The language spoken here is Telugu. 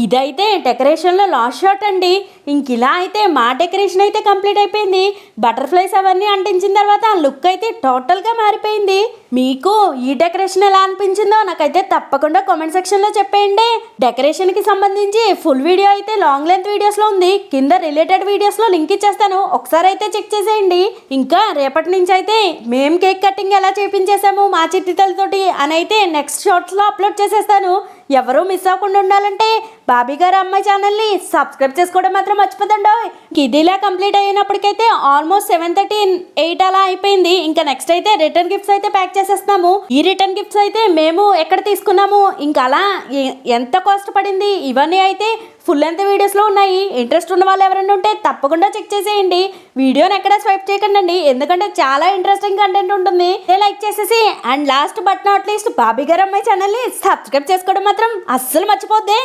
ఇదైతే డెకరేషన్లో లాస్ట్ షాట్ అండి. ఇంక ఇలా అయితే మా డెకరేషన్ అయితే కంప్లీట్ అయిపోయింది. బటర్ఫ్లైస్ అవన్నీ అంటించిన తర్వాత ఆ లుక్ అయితే టోటల్గా మారిపోయింది. మీకు ఈ డెకరేషన్ ఎలా అనిపించిందో నాకైతే తప్పకుండా కామెంట్ సెక్షన్లో చెప్పేయండి. డెకరేషన్కి సంబంధించి ఫుల్ వీడియో అయితే లాంగ్ లెంత్ వీడియోస్లో ఉంది, కింద రిలేటెడ్ వీడియోస్లో లింక్ ఇచ్చేస్తాను, ఒకసారి అయితే చెక్ చేసేయండి. ఇంకా రేపటి నుంచి అయితే మేము కేక్ కటింగ్ ఎలా చేపించేసాము మా చిట్టి తల్లితోటి అని అయితే నెక్స్ట్ షార్ట్స్లో అప్లోడ్ చేసేస్తాను. ఎవరూ మిస్ అవ్వకుండా ఉండాలంటే బాబీ గారు అమ్మాయి ఛానల్ని సబ్స్క్రైబ్ చేసుకోవడం మాత్రం మర్చిపోదండి. ఇదిలా కంప్లీట్ అయినప్పటికైతే ఆల్మోస్ట్ 7:30, 8 అలా అయిపోయింది. ఇంకా నెక్స్ట్ అయితే రిటర్న్ గిఫ్ట్స్ అయితే ప్యాక్ చేసేస్తున్నాము. ఈ రిటర్న్ గిఫ్ట్స్ అయితే మేము ఎక్కడ తీసుకున్నాము, ఇంకా అలా ఎంత కాస్ట్ పడింది, ఇవన్నీ అయితే ఫుల్ లెంత్ వీడియోస్లో ఉన్నాయి. ఇంట్రెస్ట్ ఉన్న వాళ్ళు ఎవరైనా ఉంటే తప్పకుండా చెక్ చేసేయండి. వీడియోని ఎక్కడ స్వైప్ చేయకండి, ఎందుకంటే చాలా ఇంట్రెస్టింగ్ కంటెంట్ ఉంటుంది. లైక్ చేసేసి and last but not least Bobby గారు అమ్మాయి ఛానల్ని సబ్స్క్రైబ్ చేసుకోవడం మాత్రం అస్సలు మర్చిపోద్ది.